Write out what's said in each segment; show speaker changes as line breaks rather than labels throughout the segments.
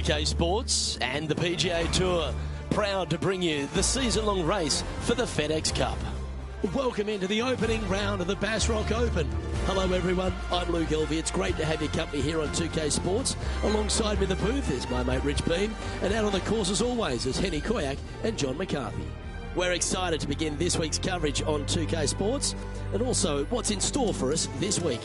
2K Sports and the PGA Tour, proud to bring you the season-long race for the FedEx Cup. Welcome into the opening round of the Basrock Open. Hello everyone, I'm Luke Elvey. It's great to have your company here on 2K Sports. Alongside me in the booth is my mate Rich Beam, and out on the course as always is Henny Koyak and John McCarthy. We're excited to begin this week's coverage on 2K Sports and also what's in store for us this week.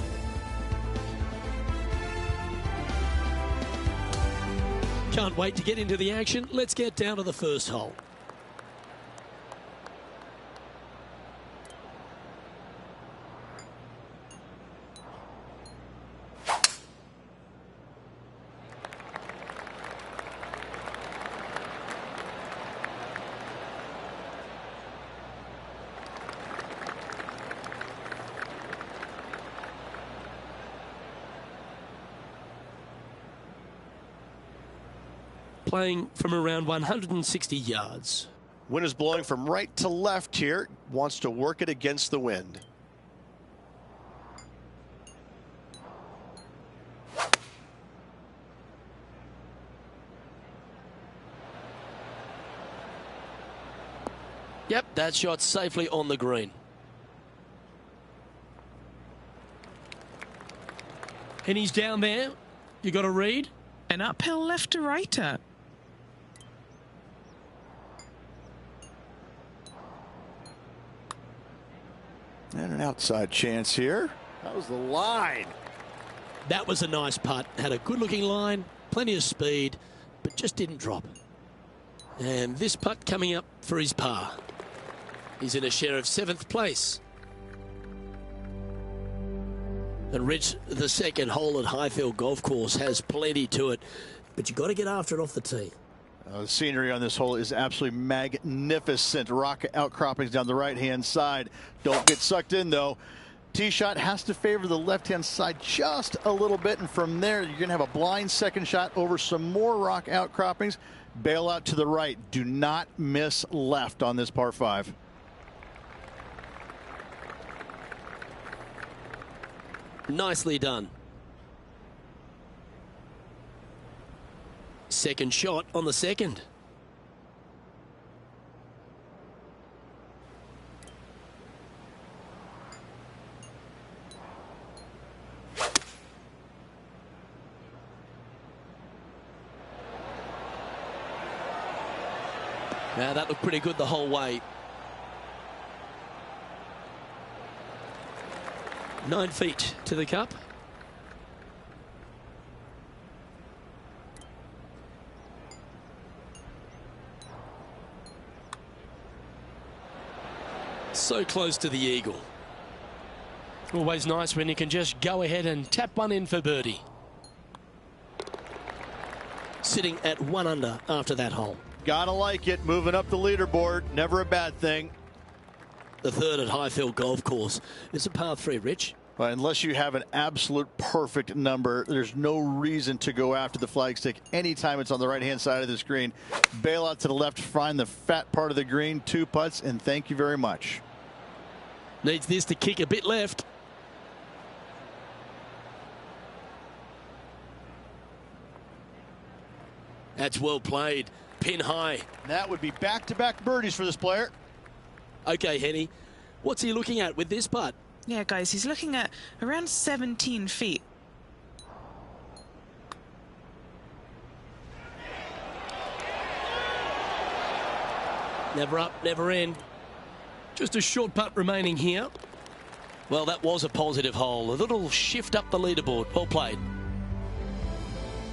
Can't wait to get into the action. Let's get down to the first hole. Playing from around 160 yards.
Wind is blowing from right to left here. Wants to work it against the wind.
Yep, that shot safely on the green. And he's down there. You got a read?
An uphill left to righter.
And an outside chance here. That was the line.
That was a nice putt. Had a good looking line, plenty of speed, but just didn't drop. And this putt coming up for his par. He's in a share of 7th place. And Rich, the second hole at Highfield Golf Course has plenty to it, but you've got to get after it off the tee.
The scenery on this hole is absolutely magnificent. Rock outcroppings down the right-hand side. Don't get sucked in, though. Tee shot has to favor the left-hand side just a little bit, and from there, you're going to have a blind second shot over some more rock outcroppings. Bail out to the right. Do not miss left on this par 5.
Nicely done. Second shot on the second. Now that looked pretty good the whole way. 9 feet to the cup. So close to the eagle. Always nice when you can just go ahead and tap one in for birdie. Sitting at 1 under after that hole.
Gotta like it. Moving up the leaderboard. Never a bad thing.
The third at Highfield Golf Course. It's a par 3, Rich.
Well, unless you have an absolute perfect number, there's no reason to go after the flagstick anytime it's on the right-hand side of the screen. Bail out to the left, find the fat part of the green, 2 putts, and thank you very much.
Needs this to kick a bit left. That's well played. Pin high.
That would be back-to-back birdies for this player.
Okay, Henny, what's he looking at with this putt?
Yeah, guys, he's looking at around 17 feet.
Never up, never in. Just a short putt remaining here. Well, that was a positive hole. A little shift up the leaderboard. Well played.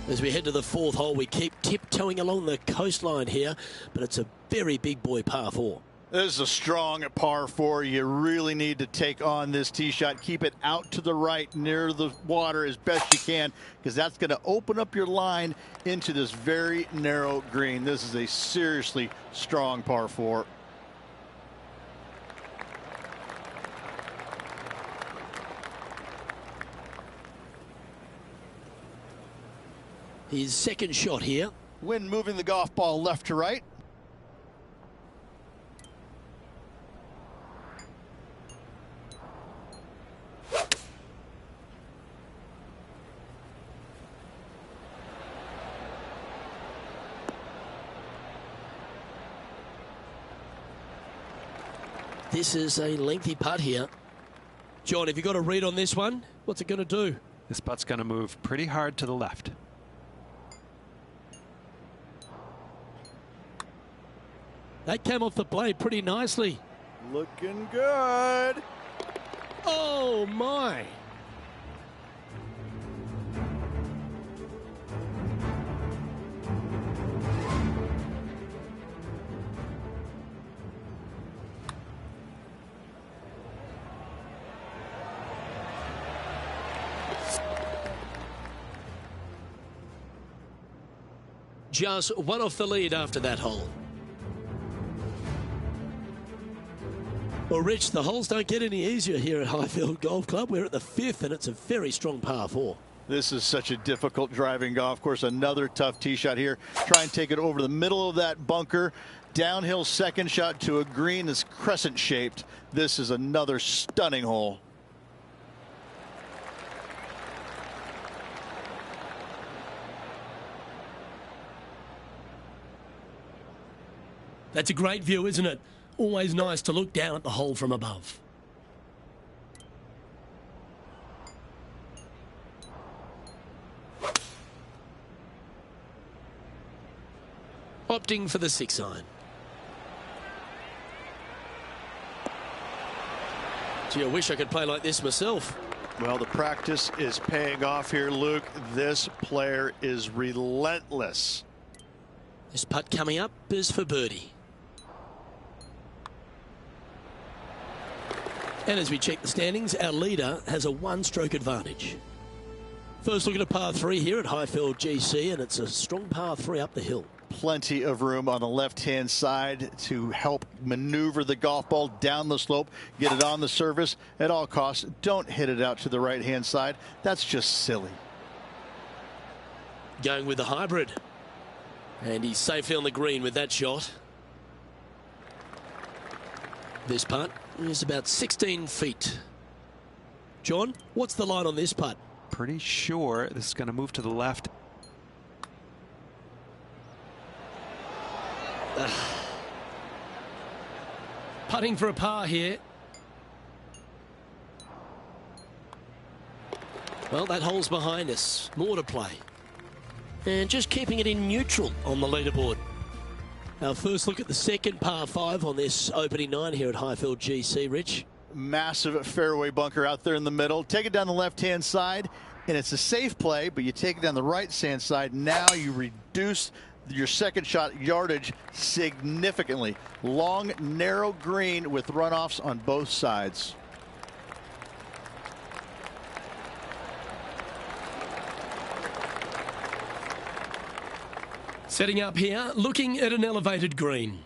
As we head to the 4th hole, we keep tiptoeing along the coastline here, but it's a very big boy par 4.
This is a strong par 4. You really need to take on this tee shot. Keep it out to the right near the water as best you can, because that's going to open up your line into this very narrow green. This is a seriously strong par 4.
His second shot here.
Wind moving the golf ball left to right.
this is a lengthy putt here. John, have you got a read on this one? What's it going to do?
This putt's going to move pretty hard to the left.
That came off the blade pretty nicely.
Looking good.
Oh, my. Just one off the lead after that hole. Well, Rich, the holes don't get any easier here at Highfield Golf Club. We're at the 5th, and it's a very strong par 4.
This is such a difficult driving golf course. Another tough tee shot here. Try and take it over the middle of that bunker. Downhill second shot to a green that's crescent shaped. This is another stunning hole.
That's a great view, isn't it? Always nice to look down at the hole from above. Opting for the 6 iron. Gee, I wish I could play like this myself.
Well, the practice is paying off here, Luke. This player is relentless.
This putt coming up is for birdie. And as we check the standings, our leader has a 1-stroke advantage. First look at a par 3 here at Highfield GC, and it's a strong par 3 up the hill.
Plenty of room on the left-hand side to help maneuver the golf ball down the slope, get it on the surface at all costs. Don't hit it out to the right-hand side. That's just silly.
Going with the hybrid. And he's safely on the green with that shot. This putt is about 16 feet. John, what's the line on this putt?
Pretty sure this is going to move to the left.
Putting for a par here. Well, that hole's behind us. More to play. And just keeping it in neutral on the leaderboard. Our first look at the second par 5 on this opening 9 here at Highfield GC, Rich.
Massive fairway bunker out there in the middle. Take it down the left-hand side, and it's a safe play, but you take it down the right-hand side. Now you reduce your second shot yardage significantly. Long, narrow green with runoffs on both sides.
Setting up here, looking at an elevated green.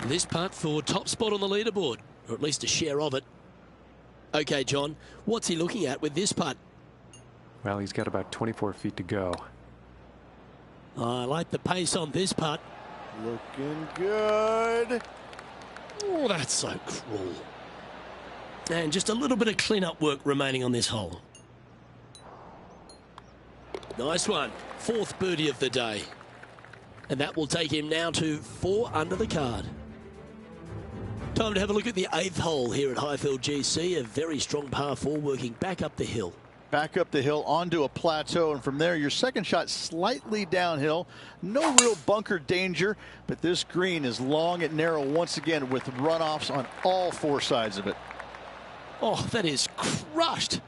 This putt for top spot on the leaderboard, or at least a share of it. Okay, John, what's he looking at with this putt?
Well, he's got about 24 feet to go.
I like the pace on this putt.
Looking good.
Oh, that's so cruel. And just a little bit of clean-up work remaining on this hole. Nice one. 4th birdie of the day. And that will take him now to 4 under the card. Time to have a look at the 8th hole here at Highfield GC. A very strong par 4 working back up the hill.
Back up the hill onto a plateau, and from there your second shot slightly downhill. No real bunker danger, but this green is long and narrow once again with runoffs on all 4 sides of it.
Oh, that is crushed.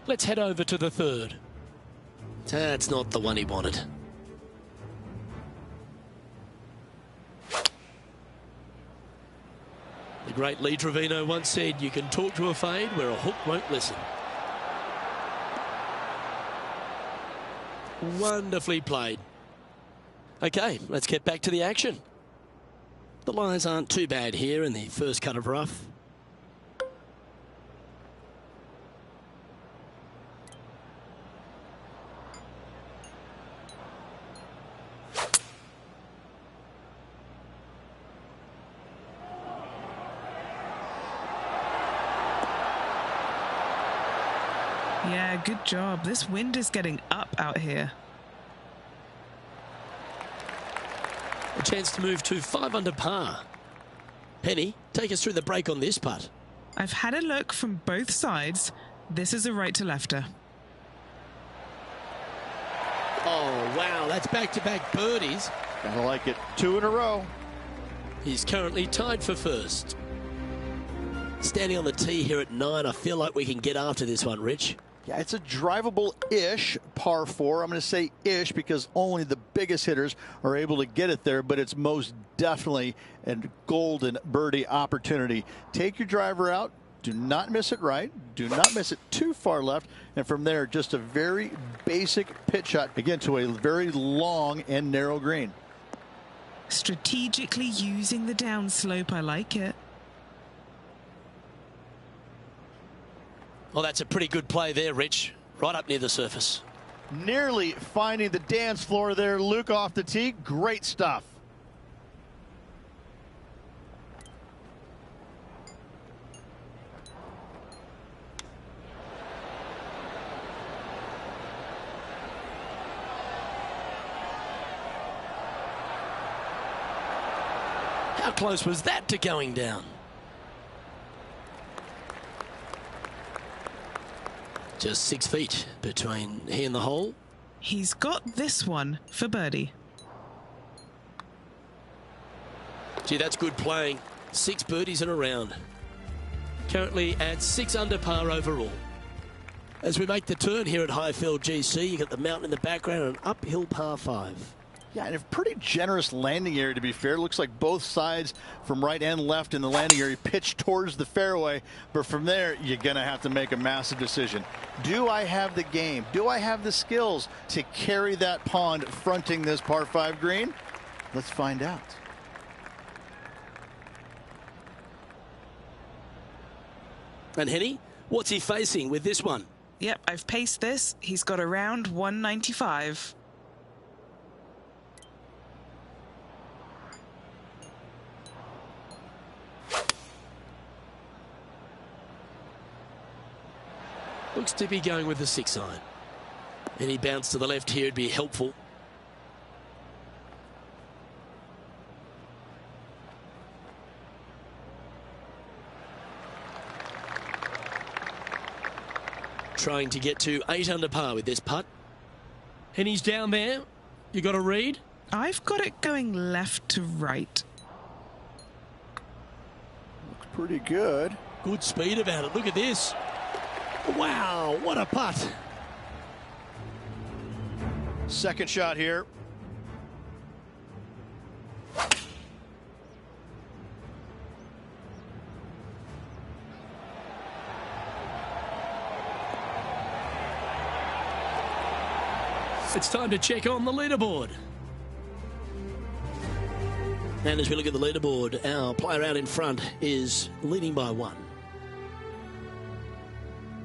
Let's head over to the 3rd. That's not the one he wanted. The great Lee Trevino once said, you can talk to a fade where a hook won't listen. Wonderfully played. Okay, let's get back to the action. The lies aren't too bad here in the first cut of rough.
Yeah, good job. This wind is getting up out here.
A chance to move to 5 under par. Penny, take us through the break on this putt.
I've had a look from both sides. This is a right to lefter.
Oh, wow, that's back-to-back birdies.
Gotta like it. 2 in a row.
He's currently tied for first. Standing on the tee here at 9, I feel like we can get after this one, Rich.
Yeah, it's a drivable-ish par 4. I'm going to say ish because only the biggest hitters are able to get it there, but it's most definitely a golden birdie opportunity. Take your driver out. Do not miss it right. Do not miss it too far left. And from there, just a very basic pitch shot, again, to a very long and narrow green.
Strategically using the downslope. I like it.
Well, that's a pretty good play there, Rich. Right up near the surface.
Nearly finding the dance floor there, Luke, off the tee. Great stuff.
How close was that to going down? Just 6 feet between he and the hole.
He's got this one for birdie.
Gee, that's good playing. 6 birdies in a round. Currently at 6 under par overall. As we make the turn here at Highfield GC, you got the mountain in the background and an uphill par 5.
Yeah, and a pretty generous landing area, to be fair. It looks like both sides from right and left in the landing area pitch towards the fairway. But from there, you're going to have to make a massive decision. Do I have the game? Do I have the skills to carry that pond fronting this par 5 green? Let's find out.
And Henny, what's he facing with this one?
Yep, I've paced this. He's got around 195.
Looks to be going with the 6 iron. Any bounce to the left here would be helpful. Trying to get to 8 under par with this putt. And he's down there. You got a read?
I've got it going left to right.
Looks pretty good.
Good speed about it. Look at this. Wow, what a putt.
Second shot here.
It's time to check on the leaderboard. And as we look at the leaderboard, our player out in front is leading by 1.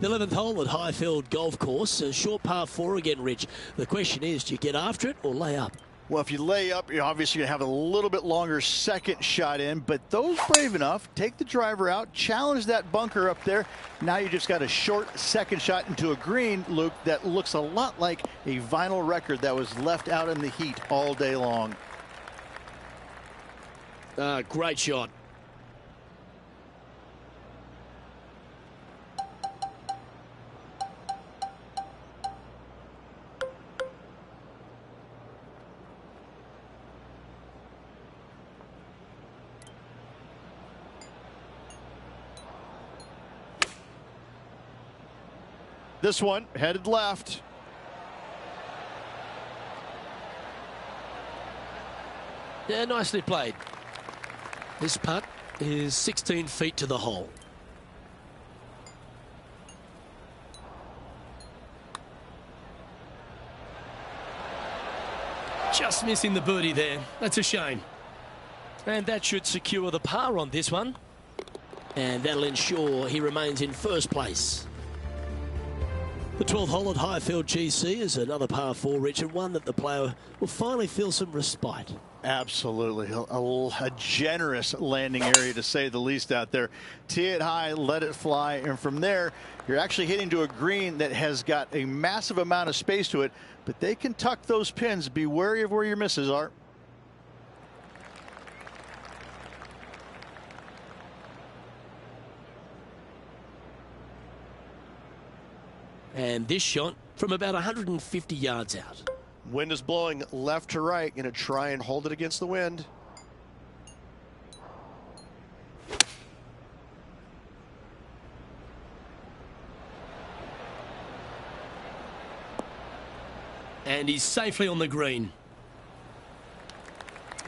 The 11th hole at Highfield Golf Course, a short par 4 again, Rich. The question is, do you get after it or lay up?
Well, if you lay up, you're obviously going to have a little bit longer second shot in, but those brave enough, take the driver out, challenge that bunker up there. Now you just got a short second shot into a green, Luke, that looks a lot like a vinyl record that was left out in the heat all day long.
Great shot.
This one headed left.
Yeah, nicely played. This putt is 16 feet to the hole. Just missing the birdie there. That's a shame. And that should secure the par on this one. And that'll ensure he remains in first place. The 12th hole at Highfield GC is another par 4, Richard, one that the player will finally feel some respite.
Absolutely. A generous landing area, to say the least, out there. Tee it high, let it fly, and from there, you're actually hitting to a green that has got a massive amount of space to it, but they can tuck those pins. Be wary of where your misses are.
And this shot from about 150 yards out.
Wind is blowing left to right. Going to try and hold it against the wind.
And he's safely on the green.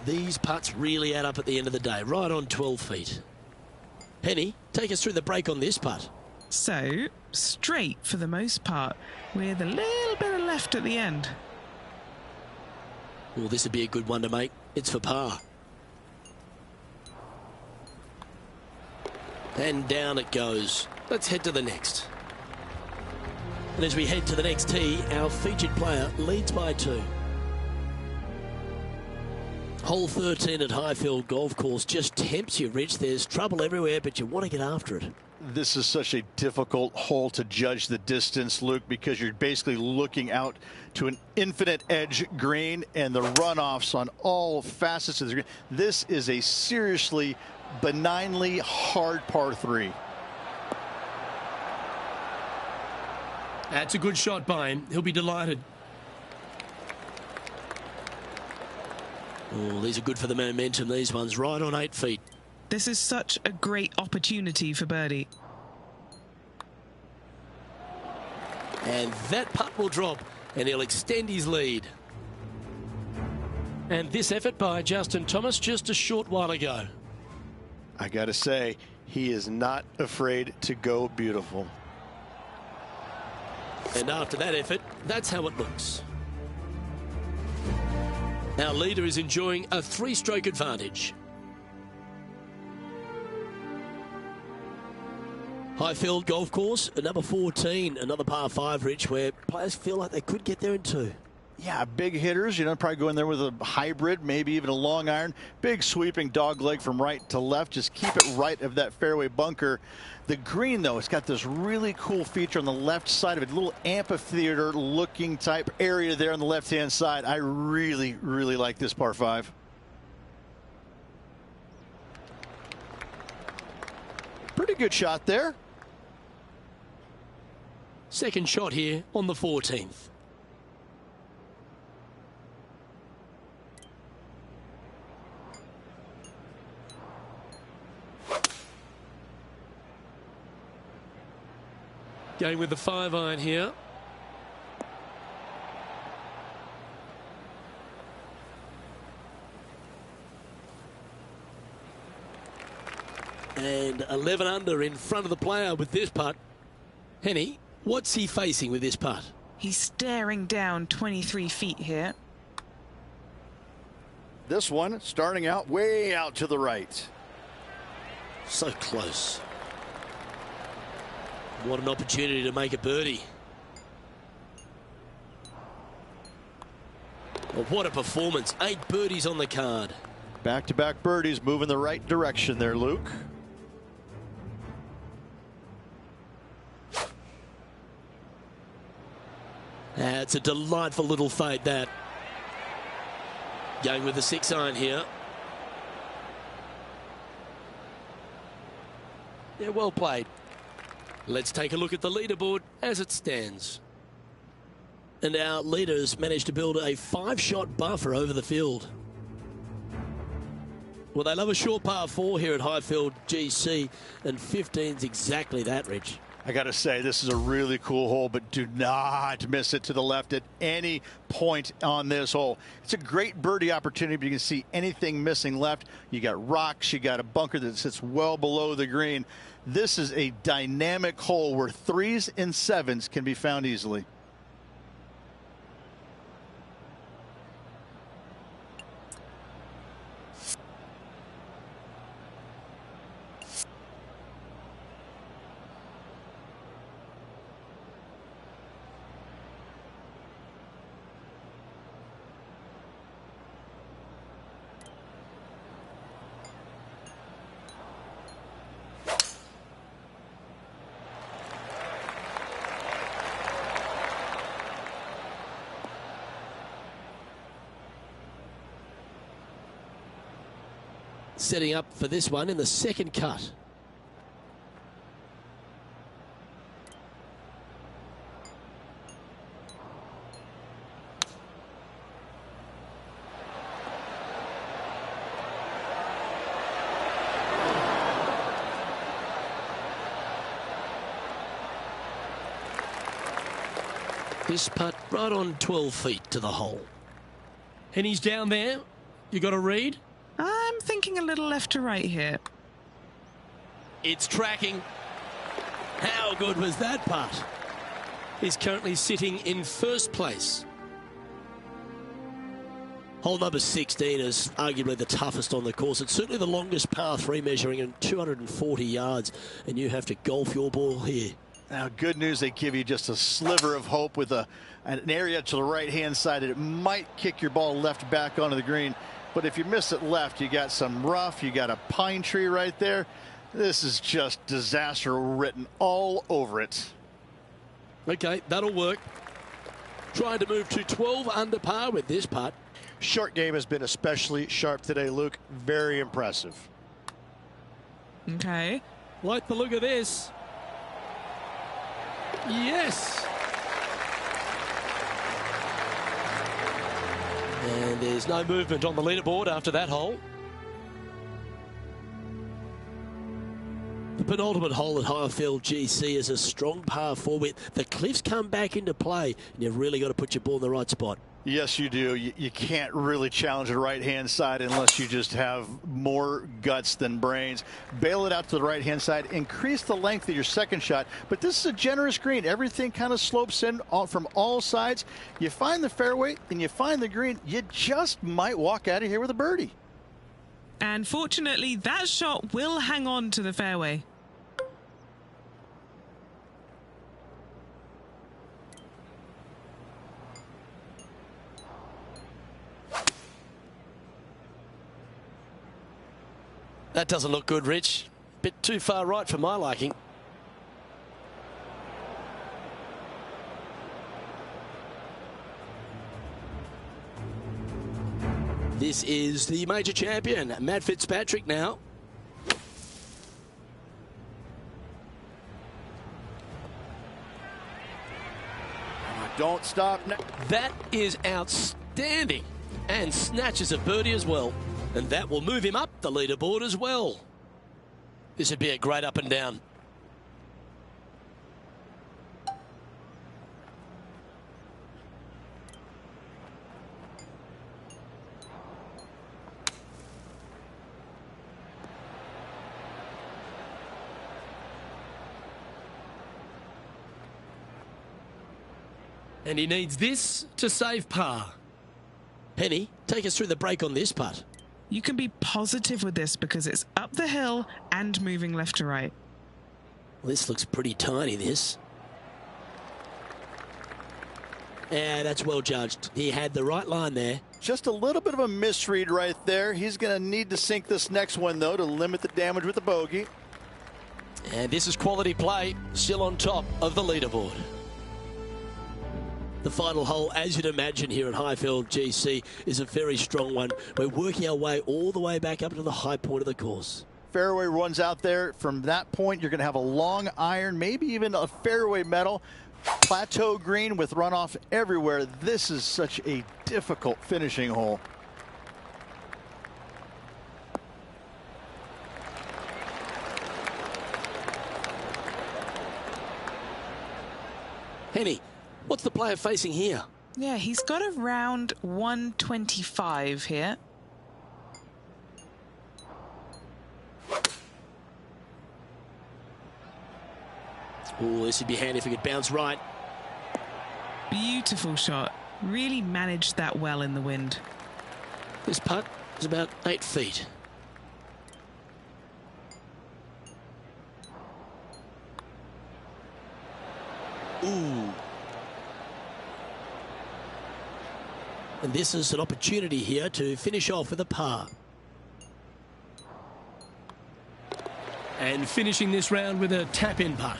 These putts really add up at the end of the day, right on 12 feet. Penny, take us through the break on this putt.
So, straight for the most part, with a little bit of left at the end.
Well, this would be a good one to make. It's for par. And down it goes. Let's head to the next. And as we head to the next tee, our featured player leads by 2. Hole 13 at Highfield Golf Course just tempts you, Rich. There's trouble everywhere, but you want to get after it.
This is such a difficult hole to judge the distance, Luke, because you're basically looking out to an infinite edge green and the runoffs on all facets of the green. This is a seriously benignly hard par 3.
That's a good shot by him. He'll be delighted. Oh, these are good for the momentum, these ones, right on 8 feet.
This is such a great opportunity for birdie.
And that putt will drop, and he'll extend his lead. And this effort by Justin Thomas just a short while ago.
I got to say, he is not afraid to go beautiful.
And after that effort, that's how it looks. Our leader is enjoying a 3-stroke advantage. Highfield Golf Course, number 14, another par 5, Rich, where players feel like they could get there in 2.
Yeah, big hitters, you know, probably go in there with a hybrid, maybe even a long iron. Big sweeping dog leg from right to left. Just keep it right of that fairway bunker. The green, though, it's got this really cool feature on the left side of it, a little amphitheater looking type area there on the left-hand side. I really, really like this par 5. Pretty good shot there.
Second shot here on the 14th. Going with the 5-iron here. And 11 under in front of the player with this putt. Henny, what's he facing with this putt?
He's staring down 23 feet here.
This one starting out way out to the right.
So close. What an opportunity to make a birdie. Well, what a performance. 8 birdies on the card.
Back-to-back birdies, moving the right direction there, Luke.
It's a delightful little fade, that. Going with the 6-iron here. Yeah, well played. Let's take a look at the leaderboard as it stands. And our leaders managed to build a 5-shot buffer over the field. Well, they love a short par 4 here at Highfield GC, and 15's exactly that, Rich.
I got to say, this is a really cool hole, but do not miss it to the left at any point on this hole. It's a great birdie opportunity, but you can see anything missing left. You got rocks, you got a bunker that sits well below the green. This is a dynamic hole where 3s and 7s can be found easily.
setting up for this one in the second cut. This putt right on 12 feet to the hole. And he's down there. You got a read?
I'm thinking a little left to right here.
It's tracking. How good was that putt? He's currently sitting in first place. Hole number 16 is arguably the toughest on the course. It's certainly the longest par 3, measuring in 240 yards, and you have to golf your ball here.
Now, good news, they give you just a sliver of hope with an area to the right-hand side that it might kick your ball left back onto the green. But if you miss it left, you got some rough, you got a pine tree right there. This is just disaster written all over it.
Okay, that'll work. Trying to move to 12 under par with this putt.
Short game has been especially sharp today, Luke. Very impressive.
Okay.
Like the look of this. Yes. And there's no movement on the leaderboard after that hole. The penultimate hole at Highfield GC is a strong par 4 with the cliffs come back into play, and you've really got to put your ball in the right spot.
Yes, you do. You can't really challenge the right-hand side unless you just have more guts than brains. Bail it out to the right-hand side. Increase the length of your second shot. But this is a generous green. Everything kind of slopes in from all sides. You find the fairway and you find the green. You just might walk out of here with a birdie.
And fortunately, that shot will hang on to the fairway.
That doesn't look good, Rich. Bit too far right for my liking. This is the major champion, Matt Fitzpatrick now.
Don't stop now.
That is outstanding. And snatches a birdie as well. And that will move him up the leaderboard as well. This would be a great up and down. And he needs this to save par. Penny, take us through the break on this putt.
You can be positive with this because it's up the hill and moving left to right.
Well, this looks pretty tiny, this. Yeah, that's well judged. He had the right line there.
Just a little bit of a misread right there. He's going to need to sink this next one, though, to limit the damage with the bogey.
And this is quality play, still on top of the leaderboard. The final hole, as you'd imagine here at Highfield GC, is a very strong one. We're working our way all the way back up to the high point of the course.
Fairway runs out there. From that point, you're going to have a long iron, maybe even a fairway metal. Plateau green with runoff everywhere. This is such a difficult finishing hole.
Henny, what's the player facing here?
Yeah, he's got around 125 here.
Oh, this would be handy if he could bounce right.
Beautiful shot. Really managed that well in the wind.
This putt is about 8 feet. Ooh. And this is an opportunity here to finish off with a par. And finishing this round with a tap-in putt.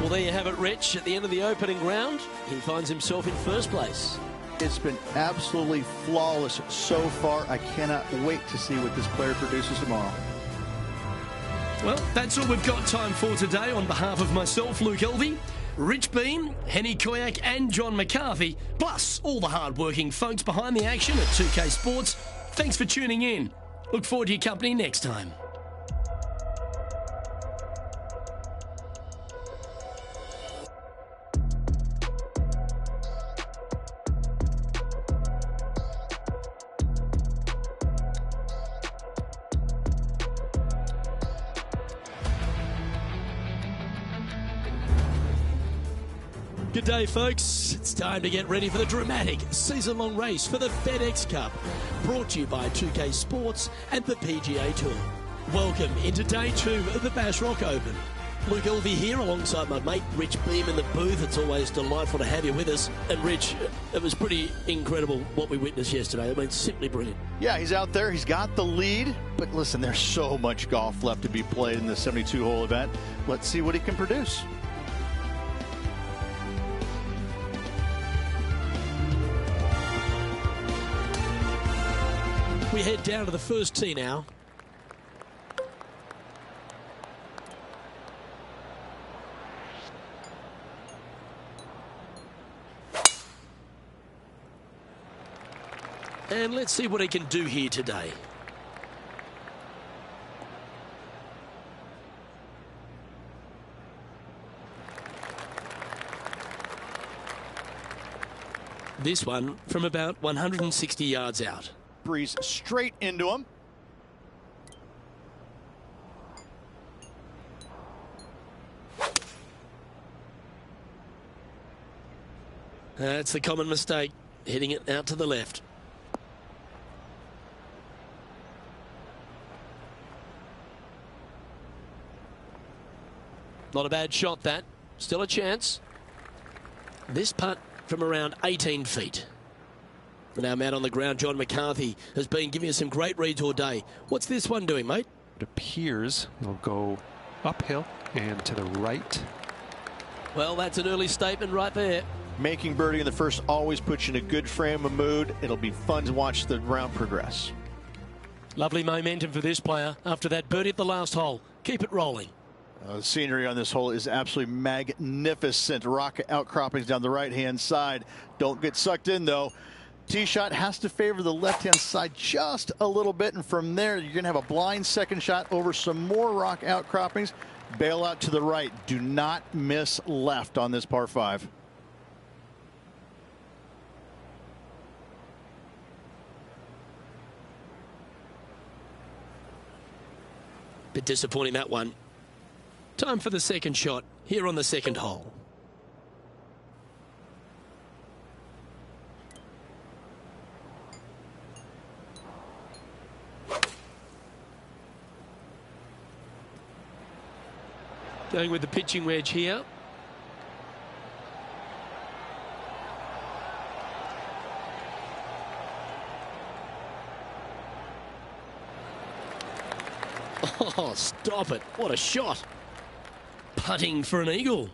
Well, there you have it, Rich. At the end of the opening round, he finds himself in first place.
It's been absolutely flawless so far. I cannot wait to see what this player produces tomorrow.
Well, that's all we've got time for today. On behalf of myself, Luke Elvey, Rich Beam, Henny Koyak and John McCarthy, plus all the hard-working folks behind the action at 2K Sports, thanks for tuning in. Look forward to your company next time. Good day, folks. It's time to get ready for the dramatic season-long race for the FedEx Cup, brought to you by 2K Sports and the PGA Tour. Welcome into day 2 of the Bass Rock Open. Luke Elvey here alongside my mate Rich Beam in the booth. It's always delightful to have you with us. And Rich, it was pretty incredible what we witnessed yesterday. I mean, simply brilliant.
Yeah, he's out there. He's got the lead. But listen, there's so much golf left to be played in the 72-hole event. Let's see what he can produce.
We head down to the first tee now. And let's see what he can do here today. This one from about 160 yards out.
Breeze straight into him.
That's the common mistake, hitting it out to the left. Not a bad shot, that. Still a chance. This putt from around 18 feet. And our man on the ground, John McCarthy, has been giving us some great reads all day. What's this one doing, mate?
It appears it'll go uphill and to the right.
Well, that's an early statement right there.
Making birdie in the first always puts you in a good frame of mood. It'll be fun to watch the round progress.
Lovely momentum for this player after that birdie at the last hole. Keep it rolling.
The scenery on this hole is absolutely magnificent. Rock outcroppings down the right-hand side. Don't get sucked in, though. Tee shot has to favor the left-hand side just a little bit, and from there you're going to have a blind second shot over some more rock outcroppings. Bail out to the right. Do not miss left on this par 5.
Bit disappointing, that one. Time for the second shot here on the second hole. Going with the pitching wedge here. Oh, stop it. What a shot. Putting for an eagle.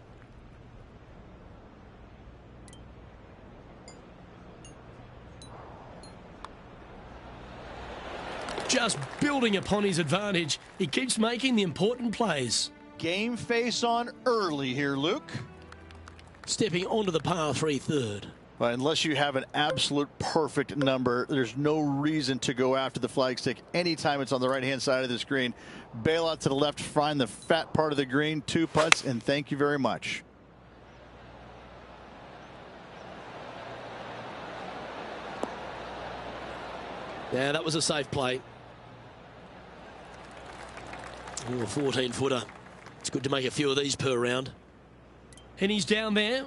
Just building upon his advantage. He keeps making the important plays.
Game face on early here, Luke.
Stepping onto the par 3 third.
But unless you have an absolute perfect number, there's no reason to go after the flag stick anytime it's on the right-hand side of the screen. Bail out to the left, find the fat part of the green, 2 putts, and thank you very much.
Yeah, that was a safe play. Ooh, a 14-footer. It's good to make a few of these per round. And he's down there.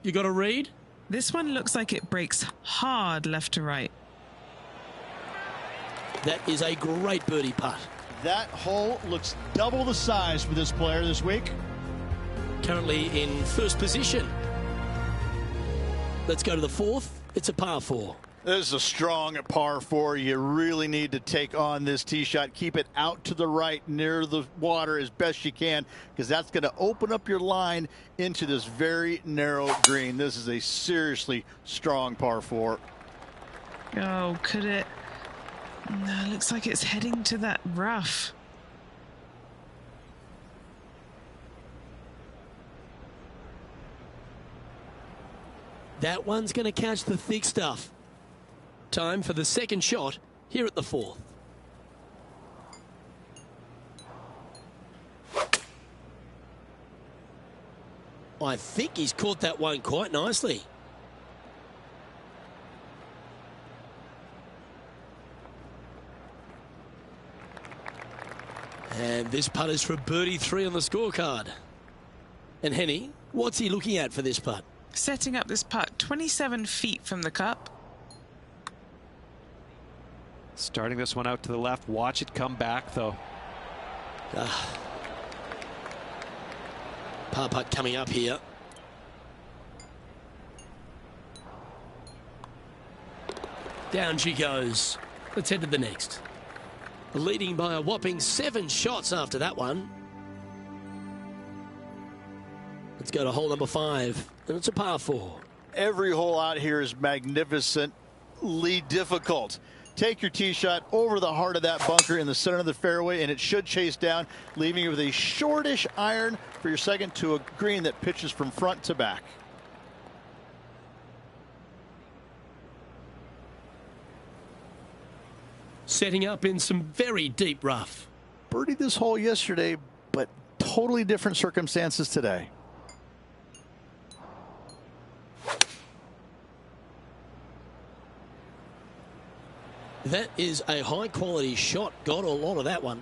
You got a read?
This one looks like it breaks hard left to right.
That is a great birdie putt.
That hole looks double the size for this player this week.
Currently in first position. Let's go to the fourth. It's a par 4.
This is a strong par 4. You really need to take on this tee shot. Keep it out to the right near the water as best you can, because that's going to open up your line into this very narrow green. This is a seriously strong par 4.
Oh, could it? No, looks like it's heading to that rough.
That one's going to catch the thick stuff. Time for the second shot here at the 4th. I think he's caught that one quite nicely. And this putt is for birdie 3 on the scorecard. And Henny, what's he looking at for this putt?
Setting up this putt 27 feet from the cup.
Starting this one out to the left. Watch it come back, though.
Par putt coming up here. Down she goes. Let's head to the next. Leading by a whopping 7 shots after that one. Let's go to hole number 5, and it's a par 4.
Every hole out here is magnificently difficult. Take your tee shot over the heart of that bunker in the center of the fairway, and it should chase down, leaving you with a shortish iron for your second to a green that pitches from front to back.
Setting up in some very deep rough.
Birdied this hole yesterday, but totally different circumstances today.
That is a high quality shot. Got a lot of that one.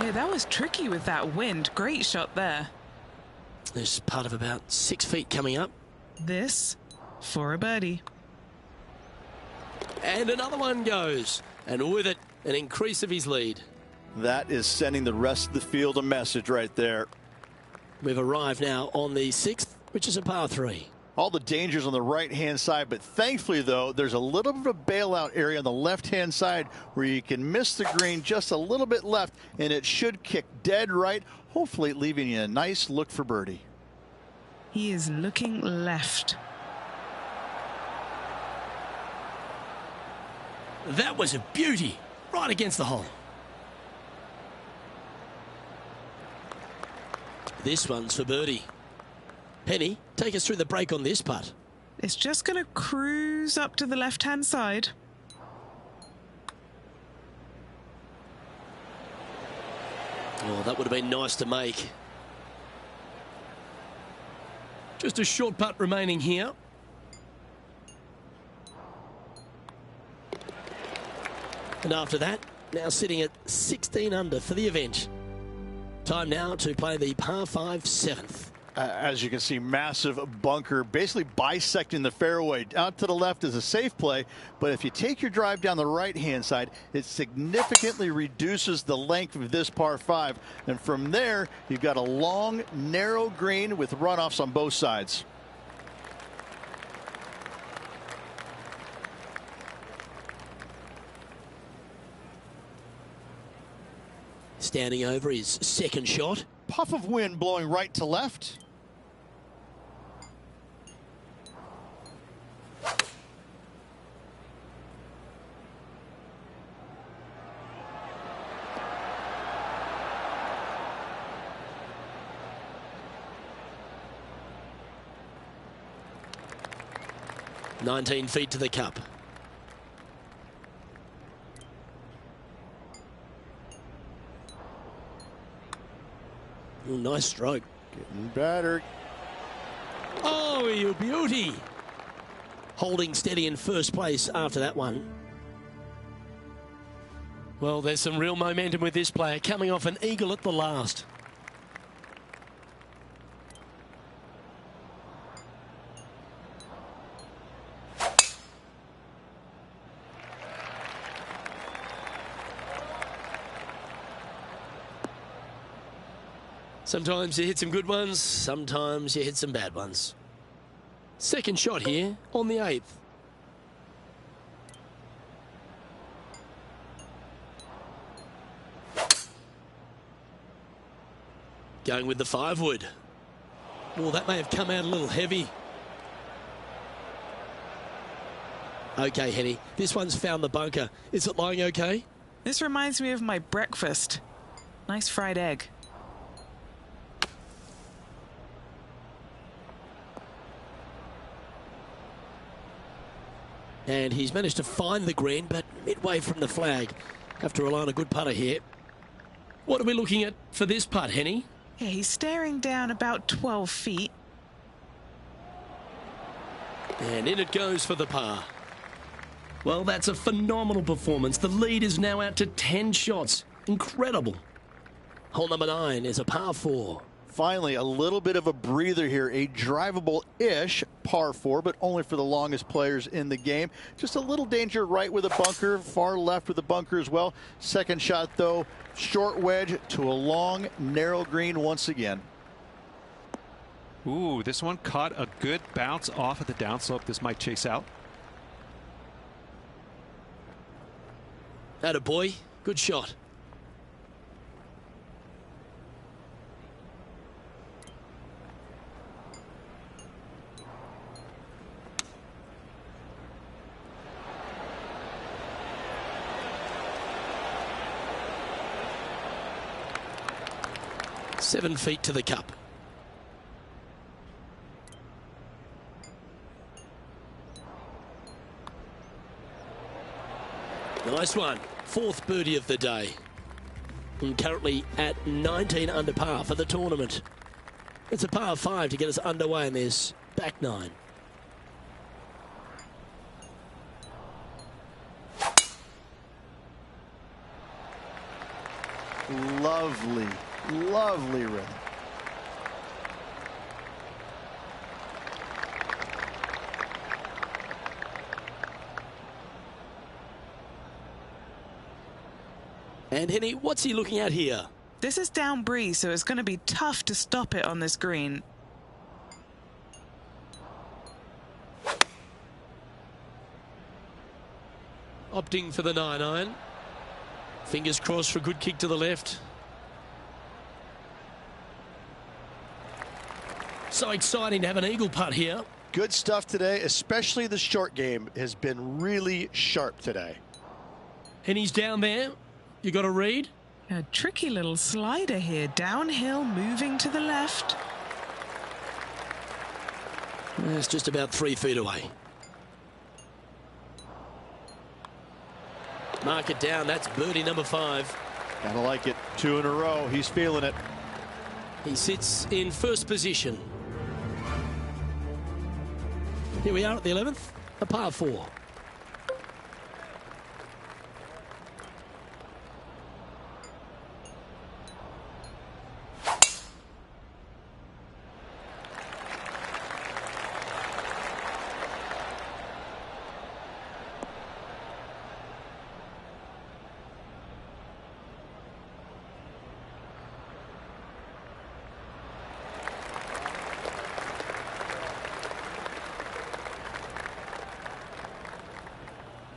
Yeah, that was tricky with that wind. Great shot there.
There's part of about 6 feet coming up.
This for a birdie.
And another one goes. And with it, an increase of his lead.
That is sending the rest of the field a message right there.
We've arrived now on the 6th, which is a par 3.
All the dangers on the right-hand side, but thankfully, though, there's a little bit of a bailout area on the left-hand side where you can miss the green just a little bit left, and it should kick dead right, hopefully leaving you a nice look for birdie.
He is looking left.
That was a beauty, right against the hole. This one's for birdie. Penny, take us through the break on this putt.
It's just going to cruise up to the left-hand side.
Oh, that would have been nice to make. Just a short putt remaining here. And after that, now sitting at 16 under for the event. Time now to play the par 5 7th.
As you can see, massive bunker basically bisecting the fairway. Out to the left is a safe play, but if you take your drive down the right-hand side, it significantly reduces the length of this par 5. And from there, you've got a long, narrow green with runoffs on both sides.
Standing over his second shot.
Puff of wind blowing right to left.
"19 feet to the cup. Ooh, nice stroke.
Getting better.
Oh, you beauty. Holding steady in first place after that one. Well, there's some real momentum with this player, coming off an eagle at the last. Sometimes you hit some good ones, sometimes you hit some bad ones. Second shot here on the 8th. Going with the 5-wood. Oh, that may have come out a little heavy. Okay, Henny, this one's found the bunker. Is it lying okay?
This reminds me of my breakfast. Nice fried egg.
And he's managed to find the green, but midway from the flag. Have to rely on a good putter here. What are we looking at for this putt, Henny?
Yeah, he's staring down about 12 feet.
And in it goes for the par. Well, that's a phenomenal performance. The lead is now out to 10 shots. Incredible. Hole number 9 is a par 4.
Finally, a little bit of a breather here. A drivable-ish par 4, but only for the longest players in the game. Just a little danger right with a bunker, far left with a bunker as well. Second shot, though, short wedge to a long, narrow green once again.
Ooh, this one caught a good bounce off of the downslope. This might chase out.
Atta boy, good shot. Seven feet to the cup. Nice one. 4th birdie of the day. And currently at 19 under par for the tournament. It's a par 5 to get us underway in this back 9.
Lovely, lovely rhythm.
And Henny, what's he looking at here?
This is down breeze, so it's going to be tough to stop it on this green.
Opting for the 9-iron. Fingers crossed for a good kick to the left. So exciting to have an eagle putt here.
Good stuff today, especially the short game has been really sharp today.
And he's down there. You got a read?
A tricky little slider here. Downhill, moving to the left.
It's just about 3 feet away. Mark it down. That's birdie number 5.
Gotta like it. 2 in a row. He's feeling it.
He sits in first position. Here we are at the 11th, a par 4.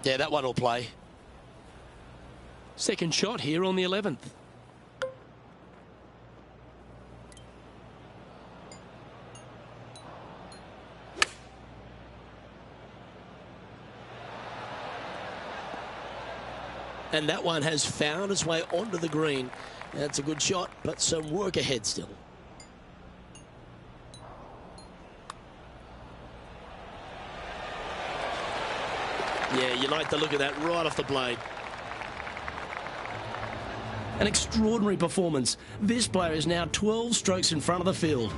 Yeah, that one will play. Second shot here on the 11th. And that one has found its way onto the green. That's a good shot, but some work ahead still. Yeah, you like the look of that right off the blade. An extraordinary performance. This player is now 12 strokes in front of the field.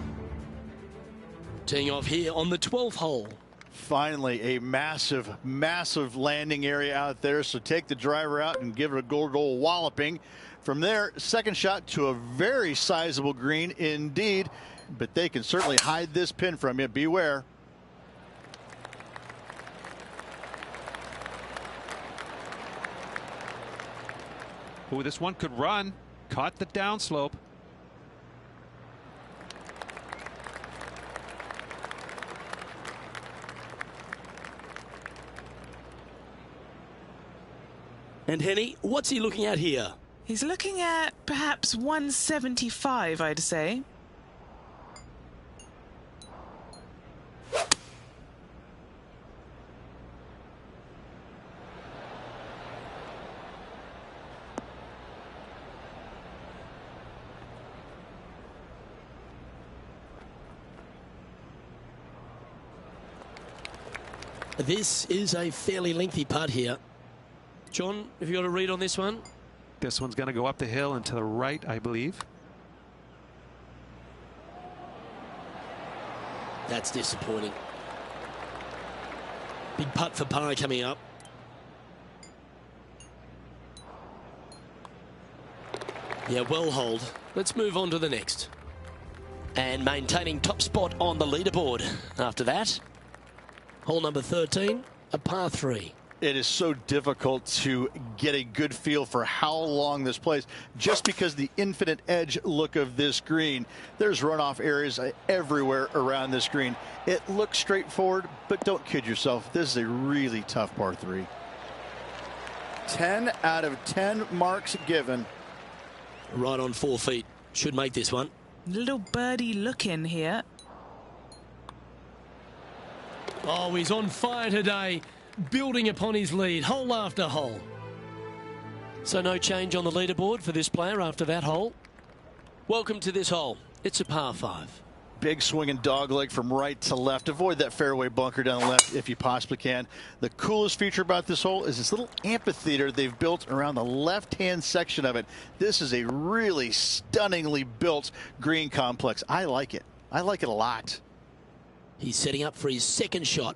Teeing off here on the 12th hole.
Finally, a massive, massive landing area out there. So take the driver out and give it a good old walloping. From there, second shot to a very sizable green indeed. But they can certainly hide this pin from you. Beware.
Oh, this one could run. Caught the downslope.
And Henny, what's he looking at here?
He's looking at perhaps 175, I'd say.
This is a fairly lengthy putt here. John, have you got a read on this one?
This one's going to go up the hill and to the right, I believe.
That's disappointing. Big putt for par coming up. Yeah, well hold. Let's move on to the next. And maintaining top spot on the leaderboard after that. Hole number 13, a par 3.
It is so difficult to get a good feel for how long this plays just because the infinite edge look of this green. There's runoff areas everywhere around this green. It looks straightforward, but don't kid yourself. This is a really tough par 3. 10 out of 10 marks given.
Right on 4 feet. Should make this one.
Little birdie look in here.
Oh, he's on fire today, building upon his lead, hole after hole. So no change on the leaderboard for this player after that hole. Welcome to this hole. It's a par 5.
Big swinging dog leg from right to left. Avoid that fairway bunker down the left if you possibly can. The coolest feature about this hole is this little amphitheater they've built around the left-hand section of it. This is a really stunningly built green complex. I like it. I like it a lot.
He's setting up for his second shot.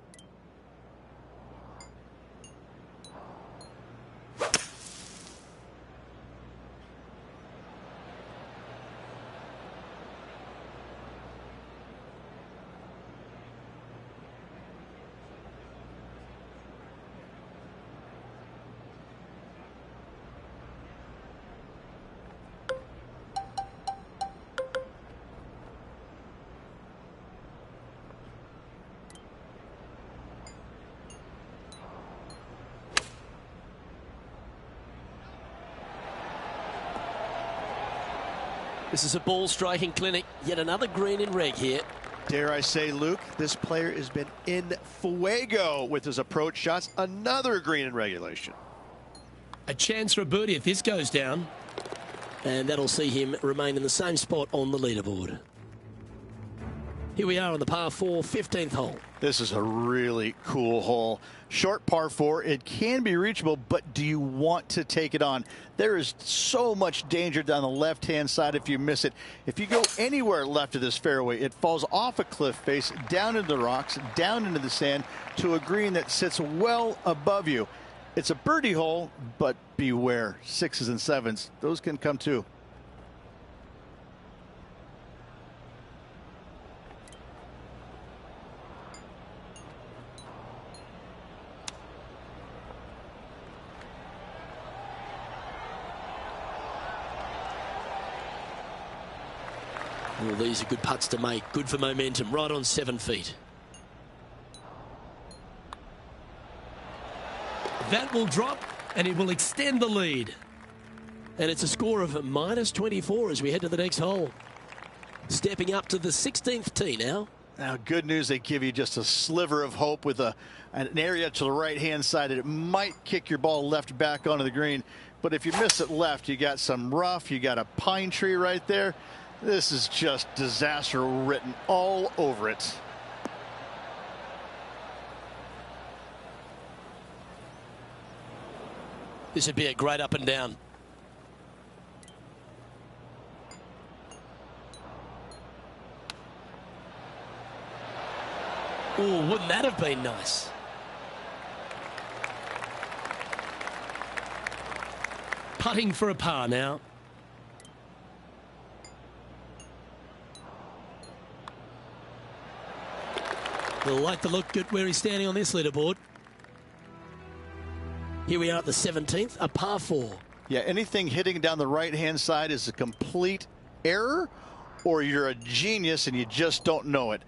This is a ball striking clinic. Yet another green in reg here.
Dare I say, Luke, this player has been in fuego with his approach shots. Another green in regulation.
A chance for a birdie if this goes down. And that'll see him remain in the same spot on the leaderboard. Here we are on the par 4, 15th hole.
This is a really cool hole. Short par 4. It can be reachable, but do you want to take it on? There is so much danger down the left-hand side if you miss it. If you go anywhere left of this fairway, it falls off a cliff face, down into the rocks, down into the sand, to a green that sits well above you. It's a birdie hole, but beware. 6s and 7s. Those can come too.
Well, these are good putts to make. Good for momentum. Right on 7 feet. That will drop, and it will extend the lead. And it's a score of -24 as we head to the next hole. Stepping up to the 16th tee now.
Now, good news, they give you just a sliver of hope with an area to the right-hand side that it might kick your ball left back onto the green. But if you miss it left, you got some rough, you got a pine tree right there. This is just disaster written all over it.
This would be a great up and down. Oh, wouldn't that have been nice? Putting for a par now. We'll like the look at where he's standing on this leaderboard. Here we are at the 17th, a par 4.
Yeah, anything hitting down the right-hand side is a complete error, or you're a genius and you just don't know it.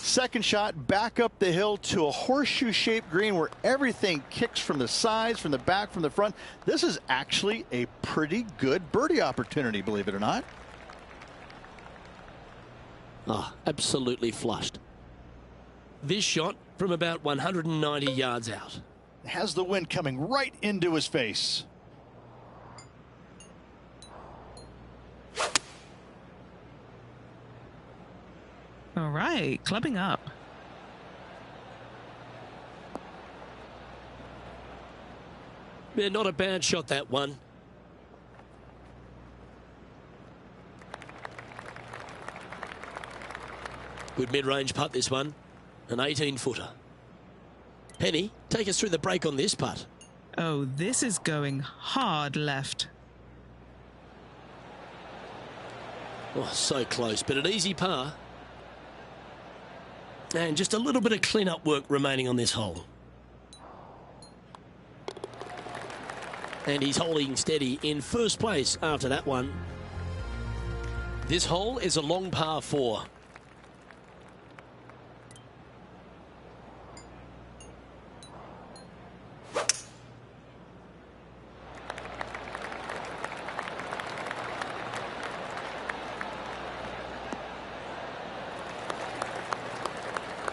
Second shot back up the hill to a horseshoe-shaped green where everything kicks from the sides, from the back, from the front. This is actually a pretty good birdie opportunity, believe it or not.
Oh, absolutely flushed. This shot from about 190 yards out.
Has the wind coming right into his face.
All right, clubbing up.
Yeah, not a bad shot, that one. Good mid-range putt, this one. An 18-footer. Henny, take us through the break on this putt.
Oh, this is going hard left.
Oh, so close, but an easy par. And just a little bit of clean-up work remaining on this hole. And he's holding steady in first place after that one. This hole is a long par 4.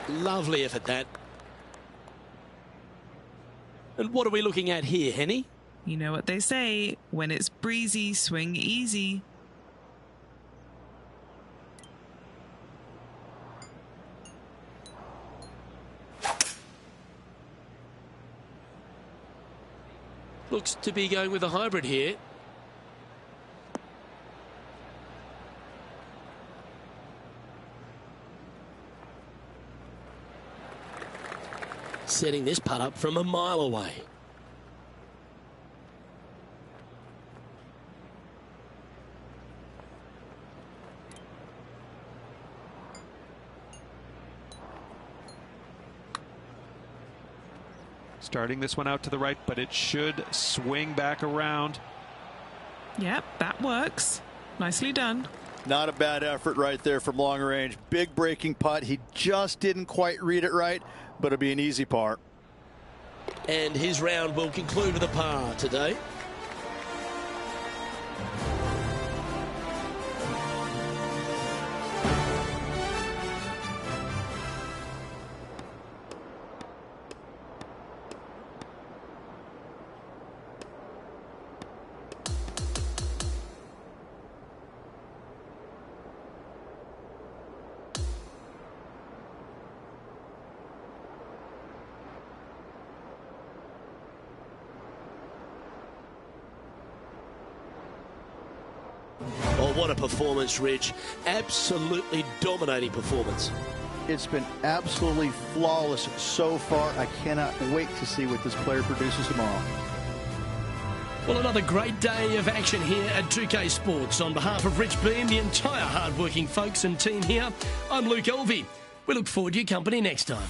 Lovely effort, that. And what are we looking at here, Henny?
You know what they say, when it's breezy, swing easy.
Looks to be going with a hybrid here. Setting this putt up from a mile away.
Starting this one out to the right, but it should swing back around.
Yep, that works. Nicely done.
Not a bad effort right there from long range. Big breaking putt. He just didn't quite read it right, but it'll be an easy par.
And his round will conclude with a par today. Oh, what a performance, Rich. Absolutely dominating performance.
It's been absolutely flawless so far. I cannot wait to see what this player produces tomorrow.
Well, another great day of action here at 2K Sports. On behalf of Rich Beam, the entire hard-working folks and team here, I'm Luke Elvey. We look forward to your company next time.